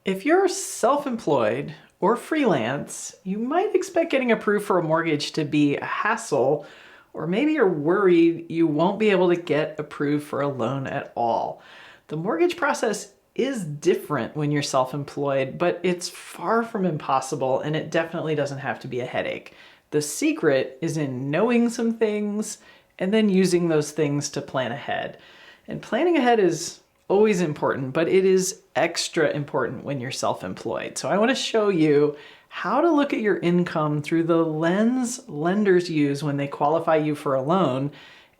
If you're self-employed or freelance, you might expect getting approved for a mortgage to be a hassle, or maybe you're worried you won't be able to get approved for a loan at all. The mortgage process is different when you're self-employed, but it's far from impossible, and it definitely doesn't have to be a headache. The secret is in knowing some things and then using those things to plan ahead. And planning ahead is always important, but it is extra important when you're self-employed. So I want to show you how to look at your income through the lens lenders use when they qualify you for a loan.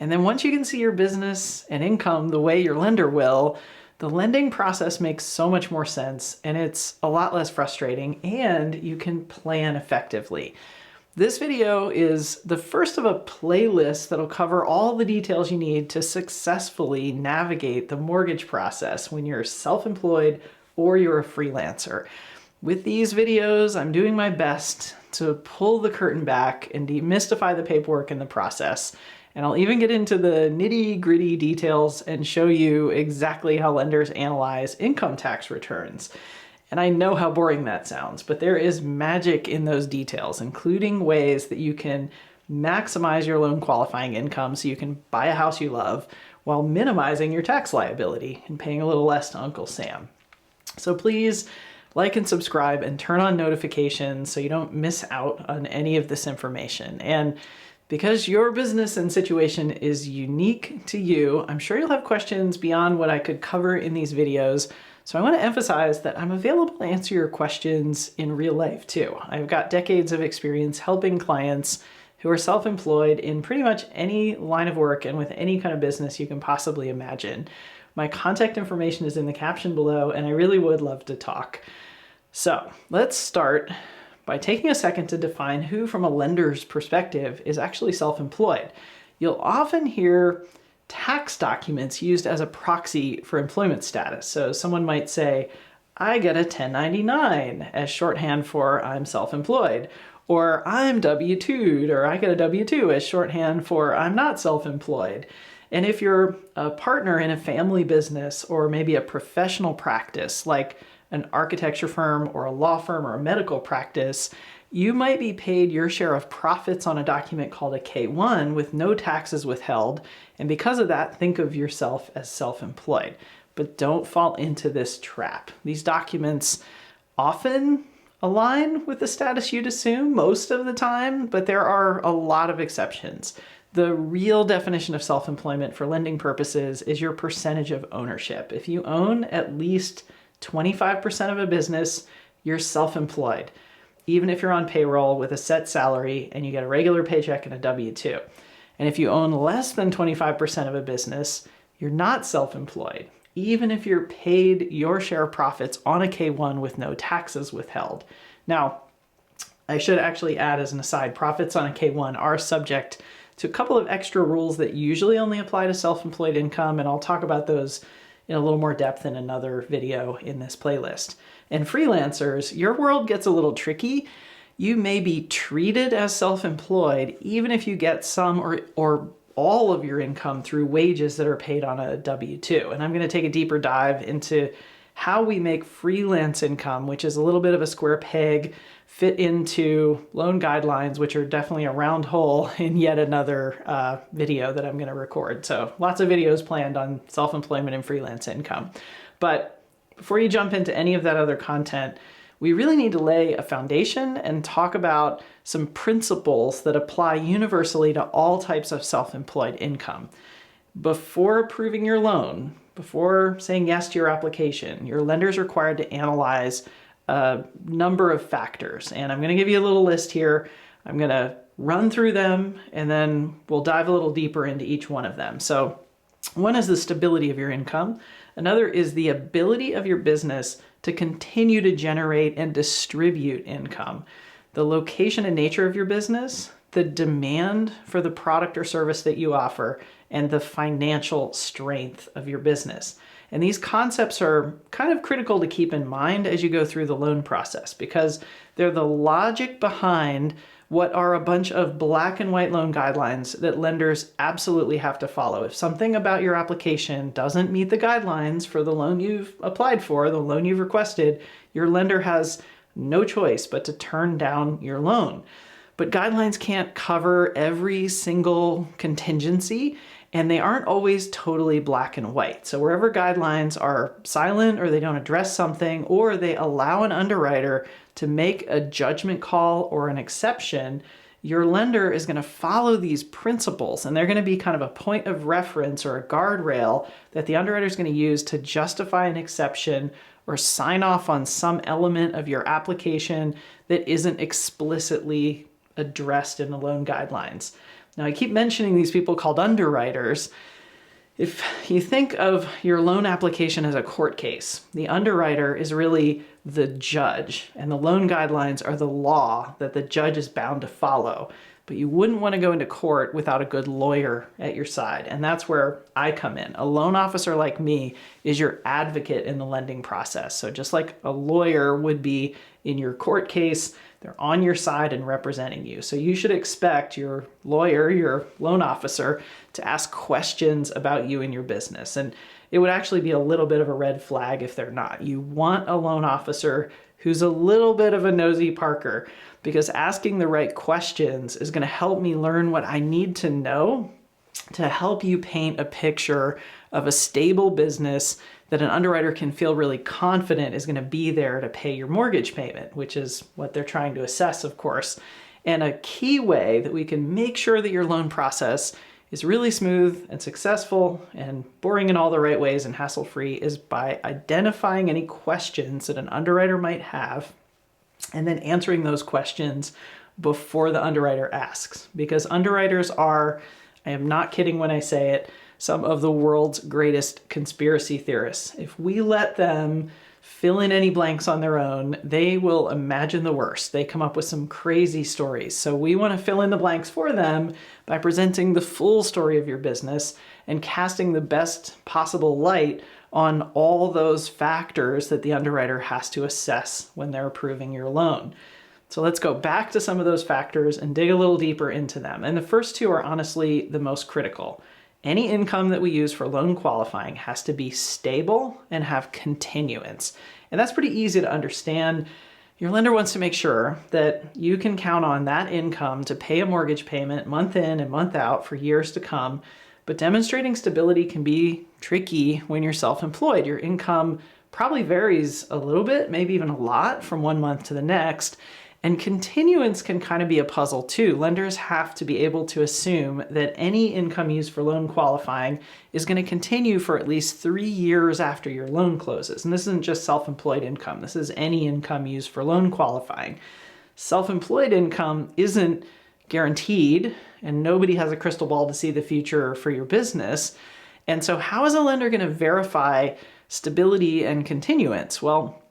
And then once you can see your business and income the way your lender will, the lending process makes so much more sense, and it's a lot less frustrating, and you can plan effectively. This video is the first of a playlist that'll cover all the details you need to successfully navigate the mortgage process when you're self-employed or you're a freelancer. With these videos, I'm doing my best to pull the curtain back and demystify the paperwork and the process. And I'll even get into the nitty-gritty details and show you exactly how lenders analyze income tax returns. And I know how boring that sounds, but there is magic in those details, including ways that you can maximize your loan qualifying income so you can buy a house you love while minimizing your tax liability and paying a little less to Uncle Sam. So please like and subscribe and turn on notifications so you don't miss out on any of this information. And because your business and situation is unique to you, I'm sure you'll have questions beyond what I could cover in these videos. So I want to emphasize that I'm available to answer your questions in real life too. I've got decades of experience helping clients who are self-employed in pretty much any line of work and with any kind of business you can possibly imagine. My contact information is in the caption below, and I really would love to talk. So let's start by taking a second to define who, from a lender's perspective, is actually self-employed. You'll often hear tax documents used as a proxy for employment status. So someone might say, I get a 1099 as shorthand for I'm self-employed, or I'm W-2'd, or I get a W-2 as shorthand for I'm not self-employed. And if you're a partner in a family business or maybe a professional practice like an architecture firm or a law firm or a medical practice, you might be paid your share of profits on a document called a K-1 with no taxes withheld. And because of that, think of yourself as self-employed. But don't fall into this trap. These documents often align with the status you'd assume most of the time, but there are a lot of exceptions. The real definition of self-employment for lending purposes is your percentage of ownership. If you own at least 25% of a business, you're self-employed, even if you're on payroll with a set salary and you get a regular paycheck and a W-2. And if you own less than 25% of a business, you're not self-employed, even if you're paid your share of profits on a K-1 with no taxes withheld. Now, I should actually add as an aside, profits on a K-1 are subject to a couple of extra rules that usually only apply to self-employed income, and I'll talk about those in a little more depth in another video in this playlist. And freelancers, your world gets a little tricky. You may be treated as self-employed even if you get some or all of your income through wages that are paid on a W-2. And I'm going to take a deeper dive into how we make freelance income, which is a little bit of a square peg, fit into loan guidelines, which are definitely a round hole in yet another video that I'm going to record. So lots of videos planned on self-employment and freelance income. But before you jump into any of that other content, we really need to lay a foundation and talk about some principles that apply universally to all types of self-employed income. Before approving your loan, before saying yes to your application, your lender is required to analyze a number of factors. And I'm going to give you a little list here. I'm going to run through them, and then we'll dive a little deeper into each one of them. So one is the stability of your income. Another is the ability of your business to continue to generate and distribute income. The location and nature of your business, the demand for the product or service that you offer, and the financial strength of your business. And these concepts are kind of critical to keep in mind as you go through the loan process, because they're the logic behind what are a bunch of black and white loan guidelines that lenders absolutely have to follow. If something about your application doesn't meet the guidelines for the loan you've applied for, the loan you've requested, your lender has no choice but to turn down your loan. But guidelines can't cover every single contingency, and they aren't always totally black and white. So wherever guidelines are silent, or they don't address something, or they allow an underwriter to make a judgment call or an exception, your lender is going to follow these principles, and they're going to be kind of a point of reference or a guardrail that the underwriter is going to use to justify an exception or sign off on some element of your application that isn't explicitly addressed in the loan guidelines. Now, I keep mentioning these people called underwriters. If you think of your loan application as a court case, the underwriter is really the judge, and the loan guidelines are the law that the judge is bound to follow. But you wouldn't want to go into court without a good lawyer at your side, and that's where I come in. A loan officer like me is your advocate in the lending process. So just like a lawyer would be in your court case, they're on your side and representing you. So you should expect your lawyer, your loan officer, to ask questions about you and your business. And it would actually be a little bit of a red flag if they're not. You want a loan officer who's a little bit of a nosy Parker, because asking the right questions is going to help me learn what I need to know to help you paint a picture of a stable business that an underwriter can feel really confident is going to be there to pay your mortgage payment, which is what they're trying to assess, of course. And a key way that we can make sure that your loan process is really smooth and successful and boring in all the right ways and hassle-free is by identifying any questions that an underwriter might have and then answering those questions before the underwriter asks. Because underwriters are, I am not kidding when I say it, some of the world's greatest conspiracy theorists. If we let them fill in any blanks on their own, they will imagine the worst. They come up with some crazy stories. So we want to fill in the blanks for them by presenting the full story of your business and casting the best possible light on all those factors that the underwriter has to assess when they're approving your loan. So let's go back to some of those factors and dig a little deeper into them. And the first two are honestly the most critical. Any income that we use for loan qualifying has to be stable and have continuance. And that's pretty easy to understand. Your lender wants to make sure that you can count on that income to pay a mortgage payment month in and month out for years to come. But demonstrating stability can be tricky when you're self-employed. Your income probably varies a little bit, maybe even a lot, from one month to the next. And continuance can kind of be a puzzle too. Lenders have to be able to assume that any income used for loan qualifying is going to continue for at least 3 years after your loan closes. And this isn't just self-employed income. This is any income used for loan qualifying. Self-employed income isn't guaranteed, and nobody has a crystal ball to see the future for your business. And so how is a lender going to verify stability and continuance? Well,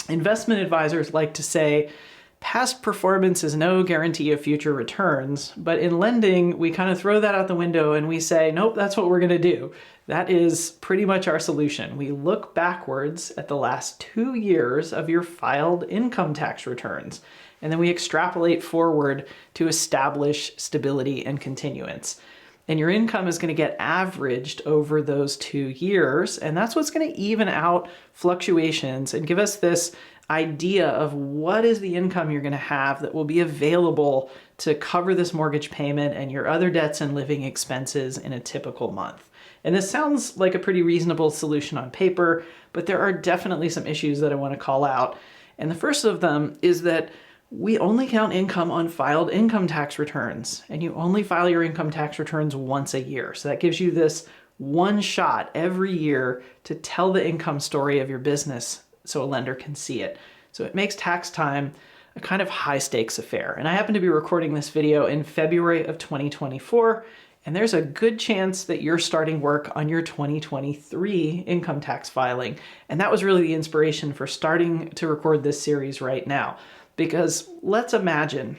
investment advisors like to say, past performance is no guarantee of future returns, but in lending, we kind of throw that out the window and we say, nope, that's what we're going to do. That is pretty much our solution. We look backwards at the last 2 years of your filed income tax returns, and then we extrapolate forward to establish stability and continuance. And your income is going to get averaged over those 2 years, and that's what's going to even out fluctuations and give us this idea of what is the income you're going to have that will be available to cover this mortgage payment and your other debts and living expenses in a typical month. And this sounds like a pretty reasonable solution on paper, but there are definitely some issues that I want to call out. And the first of them is that we only count income on filed income tax returns, and you only file your income tax returns once a year. So that gives you this one shot every year to tell the income story of your business so a lender can see it. So it makes tax time a kind of high stakes affair. And I happen to be recording this video in February of 2024, and there's a good chance that you're starting work on your 2023 income tax filing. And that was really the inspiration for starting to record this series right now. Because let's imagine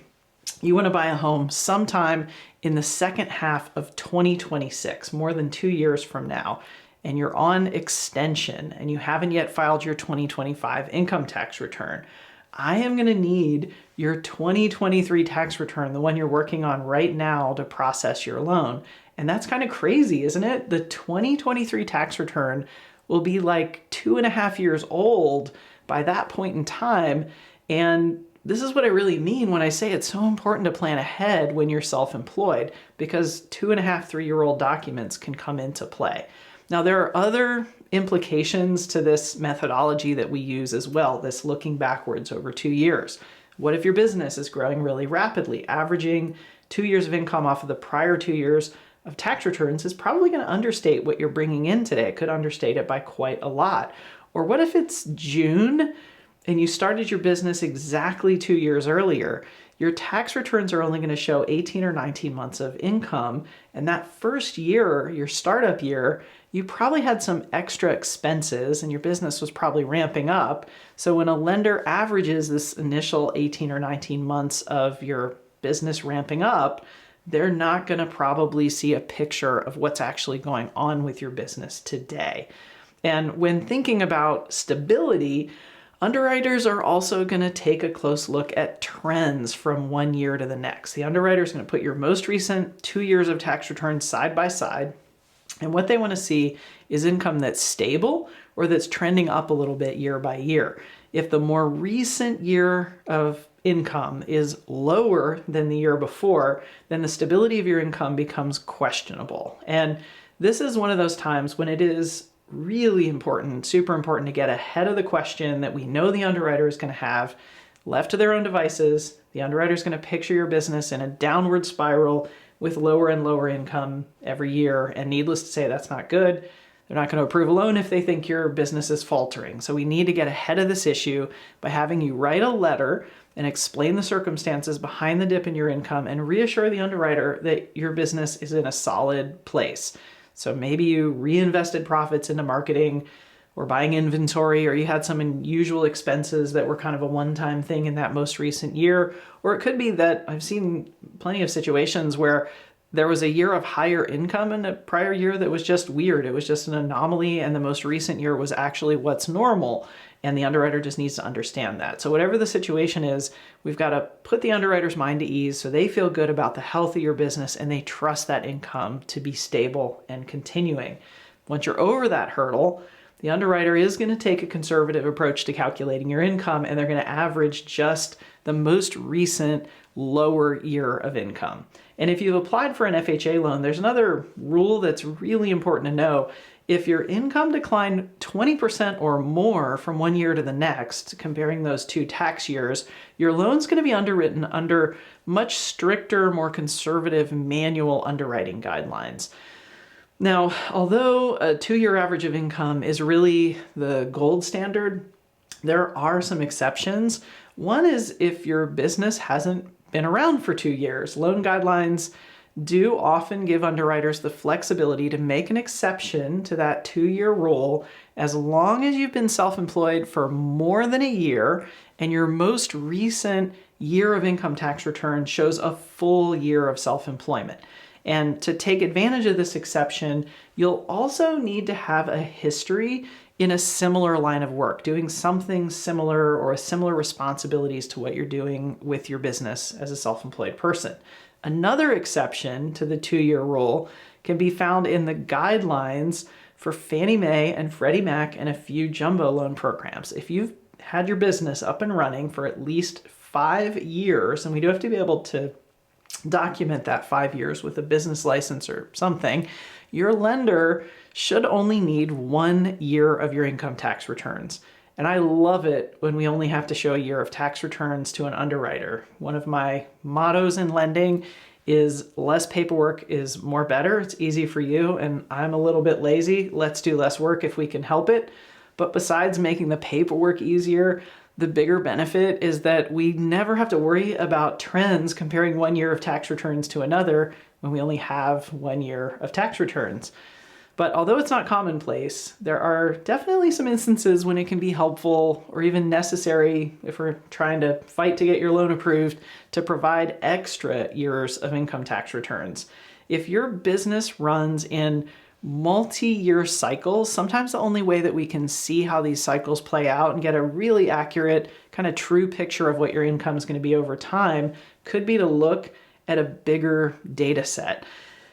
you want to buy a home sometime in the second half of 2026, more than 2 years from now. and you're on extension and you haven't yet filed your 2025 income tax return, I am going to need your 2023 tax return, the one you're working on right now, to process your loan. And that's kind of crazy, isn't it? The 2023 tax return will be like 2.5 years old by that point in time. And this is what I really mean when I say it's so important to plan ahead when you're self-employed, because 2.5, 3-year-old documents can come into play. Now, there are other implications to this methodology that we use as well, this looking backwards over 2 years. What if your business is growing really rapidly? Averaging 2 years of income off of the prior 2 years of tax returns is probably going to understate what you're bringing in today. It could understate it by quite a lot. Or what if it's June and you started your business exactly 2 years earlier? Your tax returns are only going to show 18 or 19 months of income. And that first year, your startup year, you probably had some extra expenses and your business was probably ramping up. So when a lender averages this initial 18 or 19 months of your business ramping up, they're not going to probably see a picture of what's actually going on with your business today. And when thinking about stability, underwriters are also going to take a close look at trends from 1 year to the next. The underwriter is going to put your most recent 2 years of tax returns side by side. And what they want to see is income that's stable or that's trending up a little bit year by year. If the more recent year of income is lower than the year before, then the stability of your income becomes questionable. And this is one of those times when it is really important, super important, to get ahead of the question that we know the underwriter is going to have. Left to their own devices, the underwriter is going to picture your business in a downward spiral with lower and lower income every year. And needless to say, that's not good. They're not going to approve a loan if they think your business is faltering. So we need to get ahead of this issue by having you write a letter and explain the circumstances behind the dip in your income and reassure the underwriter that your business is in a solid place. So maybe you reinvested profits into marketing or buying inventory, or you had some unusual expenses that were kind of a one-time thing in that most recent year. Or it could be that I've seen plenty of situations where there was a year of higher income in a prior year that was just weird. It was just an anomaly, and the most recent year was actually what's normal. And the underwriter just needs to understand that. So whatever the situation is, we've got to put the underwriter's mind at ease so they feel good about the health of your business and they trust that income to be stable and continuing. Once you're over that hurdle, the underwriter is going to take a conservative approach to calculating your income, and they're going to average just the most recent lower year of income. And if you've applied for an FHA loan, there's another rule that's really important to know. If your income declined 20% or more from 1 year to the next, comparing those two tax years, your loan's going to be underwritten under much stricter, more conservative manual underwriting guidelines. Now, although a 2-year average of income is really the gold standard, there are some exceptions. One is if your business hasn't been around for 2 years. Loan guidelines do often give underwriters the flexibility to make an exception to that 2-year rule as long as you've been self-employed for more than a year and your most recent year of income tax return shows a full year of self-employment. And to take advantage of this exception, you'll also need to have a history in a similar line of work, doing something similar or similar responsibilities to what you're doing with your business as a self-employed person. Another exception to the 2-year rule can be found in the guidelines for Fannie Mae and Freddie Mac and a few jumbo loan programs. If you've had your business up and running for at least 5 years, and we do have to be able to document that 5 years with a business license or something, your lender should only need 1 year of your income tax returns. And I love it when we only have to show a year of tax returns to an underwriter. One of my mottos in lending is less paperwork is more better. It's easy for you, and I'm a little bit lazy. Let's do less work if we can help it. But besides making the paperwork easier, the bigger benefit is that we never have to worry about trends comparing 1 year of tax returns to another when we only have 1 year of tax returns. But although it's not commonplace, there are definitely some instances when it can be helpful or even necessary if we're trying to fight to get your loan approved to provide extra years of income tax returns. If your business runs in multi-year cycles, sometimes the only way that we can see how these cycles play out and get a really accurate, kind of true picture of what your income is going to be over time could be to look at a bigger data set.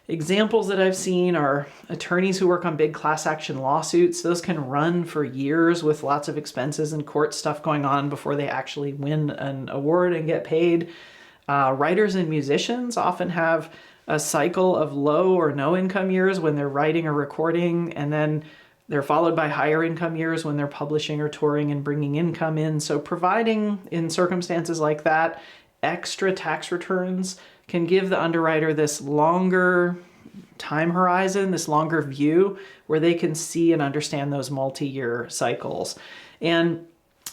Examples that I've seen are attorneys who work on big class action lawsuits. Those can run for years with lots of expenses and court stuff going on before they actually win an award and get paid. Writers and musicians often have a cycle of low or no income years when they're writing or recording, and then they're followed by higher income years when they're publishing or touring and bringing income in. So providing, in circumstances like that, extra tax returns can give the underwriter this longer time horizon, this longer view where they can see and understand those multi-year cycles. And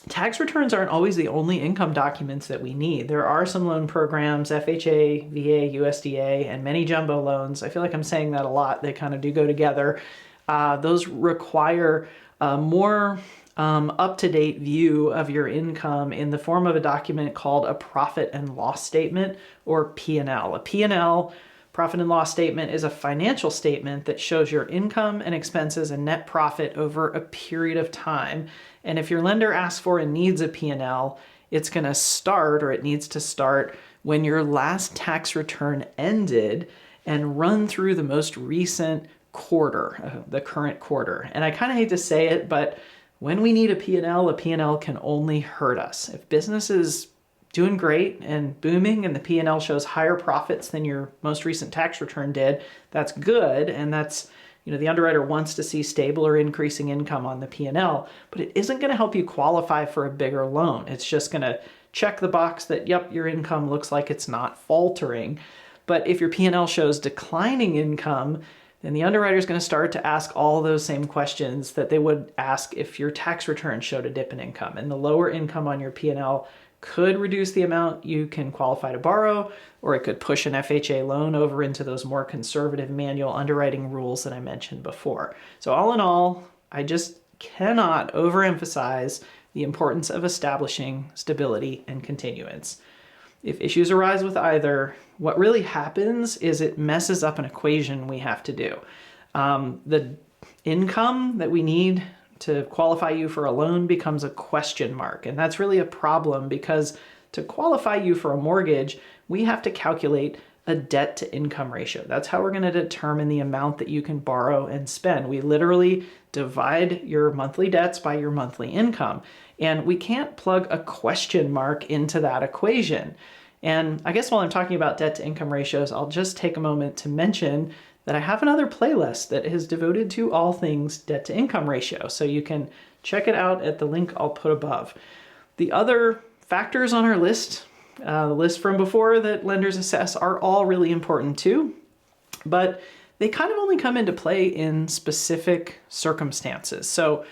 tax returns aren't always the only income documents that we need. There are some loan programs, FHA, VA, USDA, and many jumbo loans. I feel like I'm saying that a lot. They kind of do go together. Those require a more up-to-date view of your income in the form of a document called a profit and loss statement, or P&L. A P&L, profit and loss statement, is a financial statement that shows your income and expenses and net profit over a period of time. And if your lender asks for and needs a P&L, it's going to start, or it needs to start, when your last tax return ended and run through the most recent quarter, the current quarter. And I kind of hate to say it, but when we need a P&L can only hurt us. If business is doing great and booming and the P&L shows higher profits than your most recent tax return did, that's good, and that's, the underwriter wants to see stable or increasing income on the P&L, but it isn't going to help you qualify for a bigger loan. It's just going to check the box that, yep, your income looks like it's not faltering. But if your P&L shows declining income, then the underwriter is going to start to ask all those same questions that they would ask if your tax return showed a dip in income. And the lower income on your P&L could reduce the amount you can qualify to borrow, or it could push an FHA loan over into those more conservative manual underwriting rules that I mentioned before. So all in all, I just cannot overemphasize the importance of establishing stability and continuance. If issues arise with either, what really happens is it messes up an equation we have to do. The income that we need to qualify you for a loan becomes a question mark. And that's really a problem, because to qualify you for a mortgage, we have to calculate a debt to income ratio. That's how we're going to determine the amount that you can borrow and spend. We literally divide your monthly debts by your monthly income. And we can't plug a question mark into that equation. And I guess while I'm talking about debt to income ratios, I'll just take a moment to mention that I have another playlist that is devoted to all things debt to income ratio. So you can check it out at the link I'll put above. The other factors on our list, the list from before that lenders assess, are all really important too, but they kind of only come into play in specific circumstances. So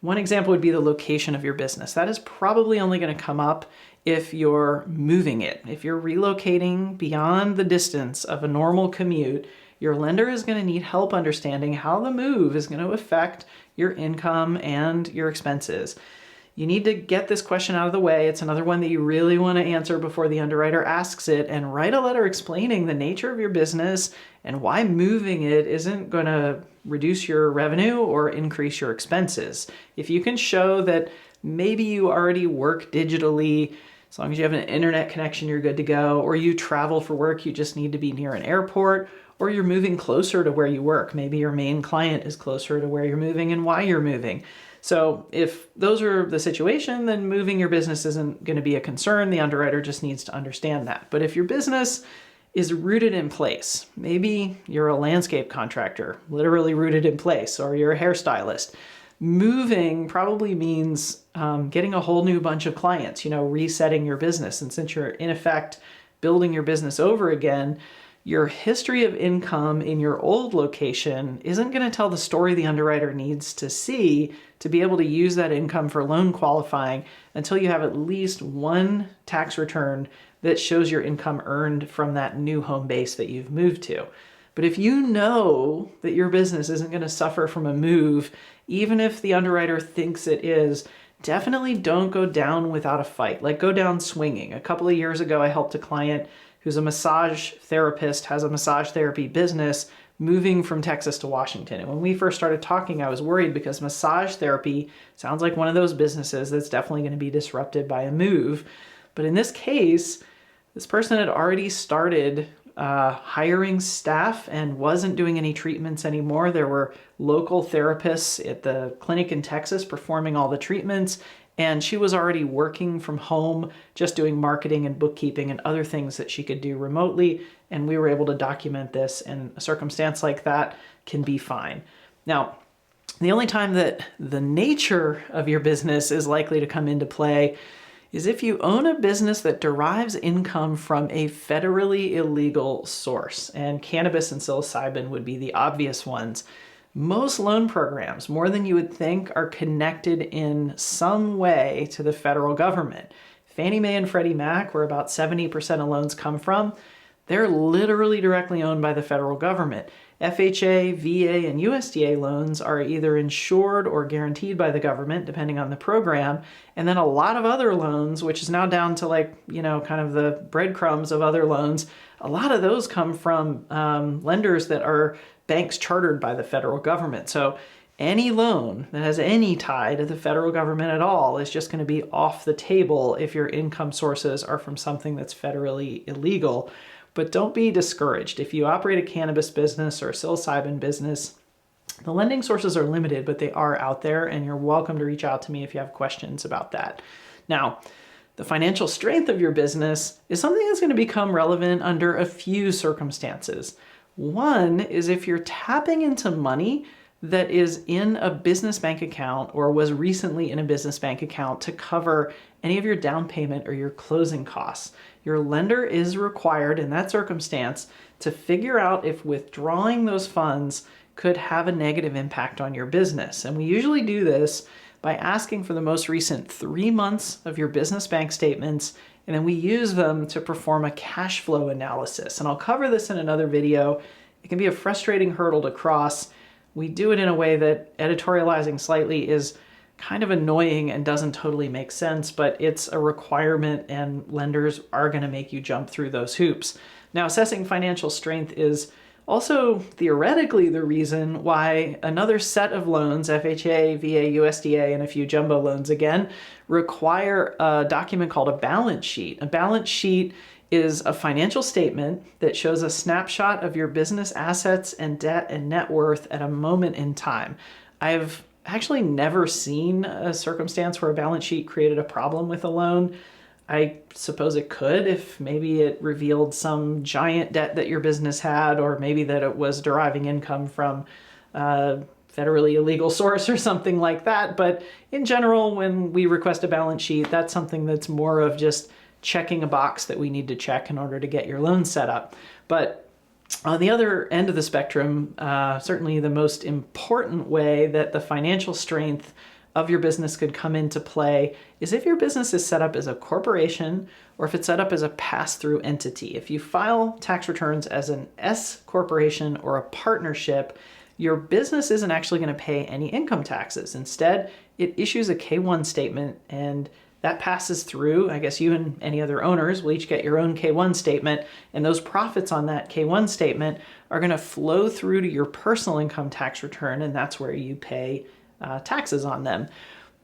one example would be the location of your business. That is probably only going to come up if you're moving it. If you're relocating beyond the distance of a normal commute, your lender is going to need help understanding how the move is going to affect your income and your expenses. You need to get this question out of the way. It's another one that you really want to answer before the underwriter asks it, and write a letter explaining the nature of your business and why moving it isn't going to reduce your revenue or increase your expenses. If you can show that maybe you already work digitally, as long as you have an internet connection, you're good to go, or you travel for work, you just need to be near an airport, or you're moving closer to where you work. Maybe your main client is closer to where you're moving and why you're moving. So if those are the situation, then moving your business isn't going to be a concern. The underwriter just needs to understand that. But if your business is rooted in place, maybe you're a landscape contractor, literally rooted in place, or you're a hairstylist, moving probably means getting a whole new bunch of clients, resetting your business. And since you're in effect building your business over again, your history of income in your old location isn't going to tell the story the underwriter needs to see to be able to use that income for loan qualifying until you have at least one tax return that shows your income earned from that new home base that you've moved to. But if you know that your business isn't going to suffer from a move, even if the underwriter thinks it is, definitely don't go down without a fight. Like, go down swinging. A couple of years ago, I helped a client who's a massage therapist, has a massage therapy business, moving from Texas to Washington. And when we first started talking, I was worried because massage therapy sounds like one of those businesses that's definitely going to be disrupted by a move. But in this case, this person had already started hiring staff and wasn't doing any treatments anymore. There were local therapists at the clinic in Texas performing all the treatments, and she was already working from home, just doing marketing and bookkeeping and other things that she could do remotely. And we were able to document this, and a circumstance like that can be fine. Now, the only time that the nature of your business is likely to come into play is if you own a business that derives income from a federally illegal source, and cannabis and psilocybin would be the obvious ones. Most loan programs, more than you would think, are connected in some way to the federal government. Fannie Mae and Freddie Mac, where about 70% of loans come from, they're literally directly owned by the federal government. FHA, VA, and USDA loans are either insured or guaranteed by the government, depending on the program. And then a lot of other loans, which is now down to kind of the breadcrumbs of other loans, a lot of those come from lenders that are banks chartered by the federal government. So any loan that has any tie to the federal government at all is just going to be off the table if your income sources are from something that's federally illegal. But don't be discouraged. If you operate a cannabis business or a psilocybin business, the lending sources are limited, but they are out there, and you're welcome to reach out to me if you have questions about that. Now, the financial strength of your business is something that's going to become relevant under a few circumstances. One is if you're tapping into money that is in a business bank account or was recently in a business bank account to cover any of your down payment or your closing costs. Your lender is required in that circumstance to figure out if withdrawing those funds could have a negative impact on your business. And we usually do this by asking for the most recent 3 months of your business bank statements, and then we use them to perform a cash flow analysis. And I'll cover this in another video. It can be a frustrating hurdle to cross. We do it in a way that, editorializing slightly, is kind of annoying and doesn't totally make sense, but it's a requirement and lenders are going to make you jump through those hoops. Now, assessing financial strength is also theoretically the reason why another set of loans, FHA, VA, USDA, and a few jumbo loans again, require a document called a balance sheet. A balance sheet is a financial statement that shows a snapshot of your business assets and debt and net worth at a moment in time. I've actually never seen a circumstance where a balance sheet created a problem with a loan. I suppose it could if maybe it revealed some giant debt that your business had, or maybe that it was deriving income from a federally illegal source or something like that. But in general, when we request a balance sheet, that's something that's more of just checking a box that we need to check in order to get your loan set up. But on the other end of the spectrum, certainly the most important way that the financial strength of your business could come into play is if your business is set up as a corporation or if it's set up as a pass-through entity. If you file tax returns as an S corporation or a partnership, your business isn't actually going to pay any income taxes. Instead, it issues a K-1 statement, and that passes through. I guess you and any other owners will each get your own K-1 statement, and those profits on that K-1 statement are going to flow through to your personal income tax return, and that's where you pay taxes on them.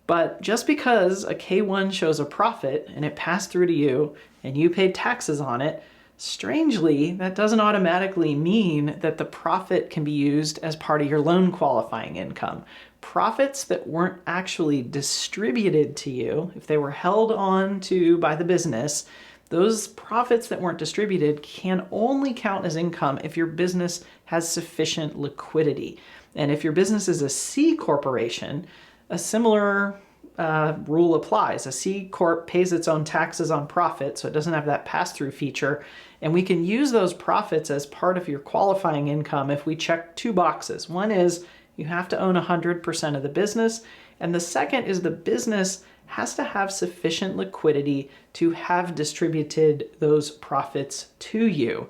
But just because a K-1 shows a profit and it passed through to you and you paid taxes on it, strangely, that doesn't automatically mean that the profit can be used as part of your loan qualifying income. Profits that weren't actually distributed to you, if they were held on to by the business, those profits that weren't distributed can only count as income if your business has sufficient liquidity. And if your business is a C corporation, a similar rule applies. A C corp pays its own taxes on profit, so it doesn't have that pass-through feature. And we can use those profits as part of your qualifying income if we check two boxes. One is you have to own 100% of the business, and the second is the business has to have sufficient liquidity to have distributed those profits to you.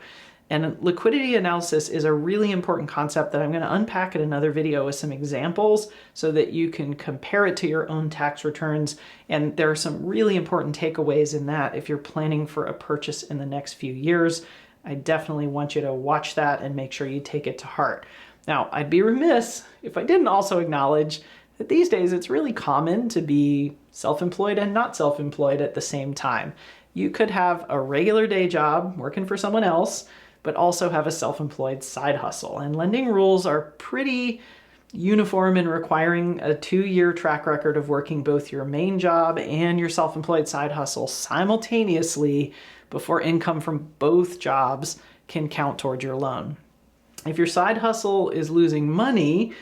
And liquidity analysis is a really important concept that I'm going to unpack in another video with some examples so that you can compare it to your own tax returns. And there are some really important takeaways in that if you're planning for a purchase in the next few years. I definitely want you to watch that and make sure you take it to heart. Now, I'd be remiss if I didn't also acknowledge that these days it's really common to be self-employed and not self-employed at the same time. You could have a regular day job working for someone else, but also have a self-employed side hustle. And lending rules are pretty uniform in requiring a 2-year track record of working both your main job and your self-employed side hustle simultaneously before income from both jobs can count towards your loan. If your side hustle is losing money,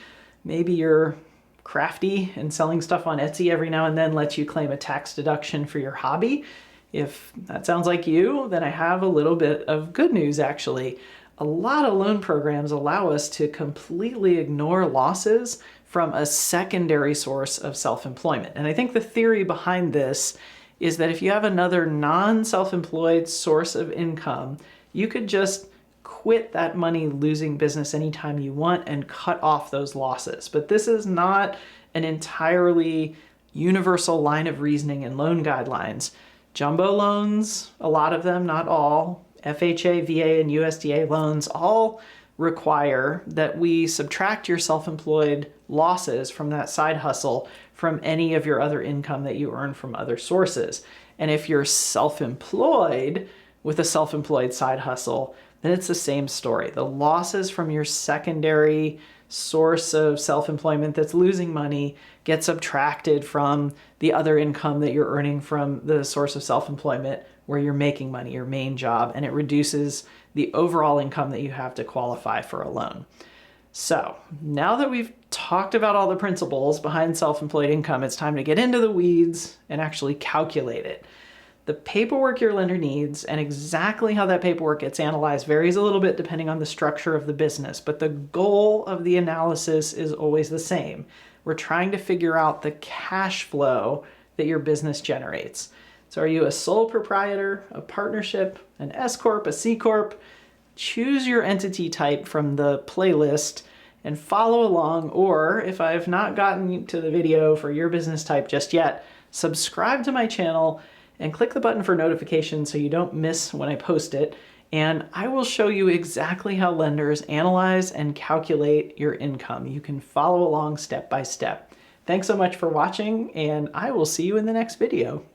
maybe you're crafty and selling stuff on Etsy every now and then lets you claim a tax deduction for your hobby. If that sounds like you, then I have a little bit of good news actually. A lot of loan programs allow us to completely ignore losses from a secondary source of self-employment. And I think the theory behind this is that if you have another non-self-employed source of income, you could just quit that money losing business anytime you want and cut off those losses. But this is not an entirely universal line of reasoning in loan guidelines. Jumbo loans, a lot of them, not all, FHA, VA, and USDA loans all require that we subtract your self-employed losses from that side hustle from any of your other income that you earn from other sources. And if you're self-employed with a self-employed side hustle, then it's the same story. The losses from your secondary source of self-employment that's losing money get subtracted from the other income that you're earning from the source of self-employment where you're making money, your main job, and it reduces the overall income that you have to qualify for a loan. So now that we've talked about all the principles behind self-employed income, it's time to get into the weeds and actually calculate it. The paperwork your lender needs and exactly how that paperwork gets analyzed varies a little bit depending on the structure of the business, but the goal of the analysis is always the same. We're trying to figure out the cash flow that your business generates. So are you a sole proprietor, a partnership, an S Corp, a C Corp? Choose your entity type from the playlist and follow along, or if I've not gotten to the video for your business type just yet, subscribe to my channel and click the button for notifications so you don't miss when I post it, and I will show you exactly how lenders analyze and calculate your income. You can follow along step by step. Thanks so much for watching, and I will see you in the next video.